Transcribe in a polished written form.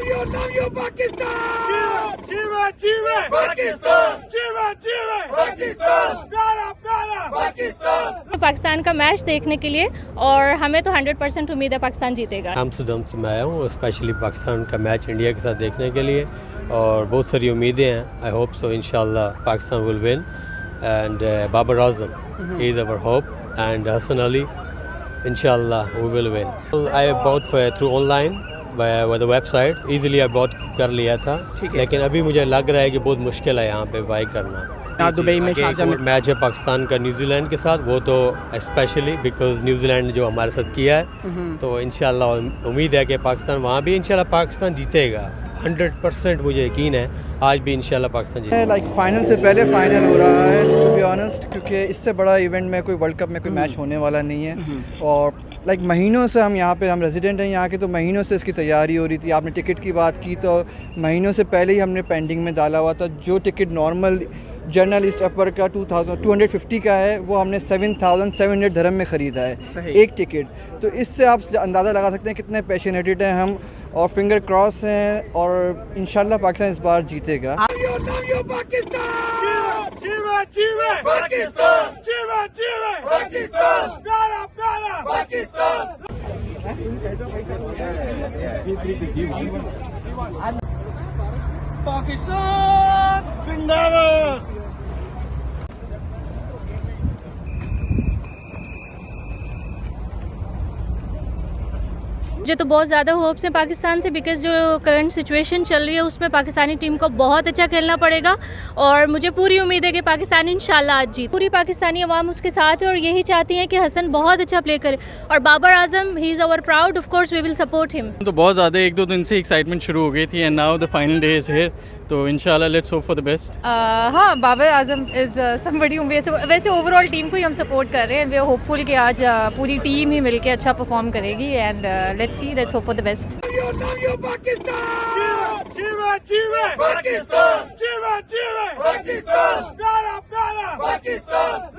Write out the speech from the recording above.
love you, Pakistan! Jeeva, jeeva, Pakistan! Jeeva, jeeva, Pakistan! प्यारा, प्यारा, पाकिस्तान! पाकिस्तान का मैच देखने के लिए और हमें तो 100% उम्मीद है पाकिस्तान जीतेगा। एम्स्टर्डम से मैं आया हूँ स्पेशली पाकिस्तान का मैच इंडिया के साथ देखने के लिए और बहुत सारी उम्मीदें हैं। आई होप सो इंशाल्लाह Pakistan will win and Babar Azam he is our hope and Hasan Ali इंशाल्लाह we will win. I bought through online with the website easily I bought कर लिया था, लेकिन अभी मुझे लग रहा है कि बहुत मुश्किल है यहाँ पे बाई करना। दुबई में मैच है पाकिस्तान का न्यूजीलैंड के साथ, वो तो स्पेशली बिकॉज न्यूजीलैंड जो हमारे साथ किया है, तो इंशाल्लाह उम्मीद है कि पाकिस्तान वहाँ भी इंशाल्लाह पाकिस्तान जीतेगा। 100% मुझे यकीन है आज भी इंशाल्लाह पाकिस्तान जीतेगा। लाइक फाइनल से पहले फाइनल हो रहा है टू बी ऑनेस्ट, क्योंकि इससे बड़ा इवेंट में कोई वर्ल्ड कप में कोई मैच होने वाला नहीं है। और लाइक महीनों से हम यहाँ पे हम रेजिडेंट हैं यहाँ के, तो महीनों से इसकी तैयारी हो रही थी। आपने टिकट की बात की तो महीनों से पहले ही हमने पेंडिंग में डाला हुआ था। जो टिकट नॉर्मल जर्नलिस्ट अपर का 250 का है, वो हमने 7,700 धर्म में ख़रीदा है एक टिकट। तो इससे आप अंदाज़ा लगा सकते हैं कितने पैशनेटेड हैं हम, और फिंगर क्रॉस हैं और इंशाल्लाह पाकिस्तान इस बार जीतेगा। जीवा, जीवा, पाकिस्तान! जीवा, जीवा, पाकिस्तान! प्यारा, प्यारा, पाकिस्तान! पाकिस्तान जिंदाबाद! मुझे तो बहुत ज़्यादा होप्स हैं पाकिस्तान से, बिकॉज़ जो करंट सिचुएशन चल रही है उसमें पाकिस्तानी टीम को बहुत अच्छा खेलना पड़ेगा और मुझे पूरी उम्मीद है कि पाकिस्तान इंशाल्लाह आज जीत। पूरी पाकिस्तानी अवाम उसके साथ है और यही चाहती है कि हसन बहुत अच्छा प्ले करे और Babar Azam he is our proud, of course we will support him. तो बहुत ज़्यादा 1-2 दिन से एक्साइटमेंट शुरू हो गई थी and now the final day is here, तो इंशाल्लाह let's hope for the best. हाँ, बाबर आजम इज़ समबडी वैसे ओवरऑल टीम को ही हम सपोर्ट कर रहे हैं। वी आर होपफुल कि आज पूरी टीम ही मिलके अच्छा परफॉर्म करेगी and let's hope for the best. Love you, Pakistan! Jeeva, jeeva, Pakistan! Jeeva, jeeva, Pakistan! प्यारा, प्यारा, पाकिस्तान!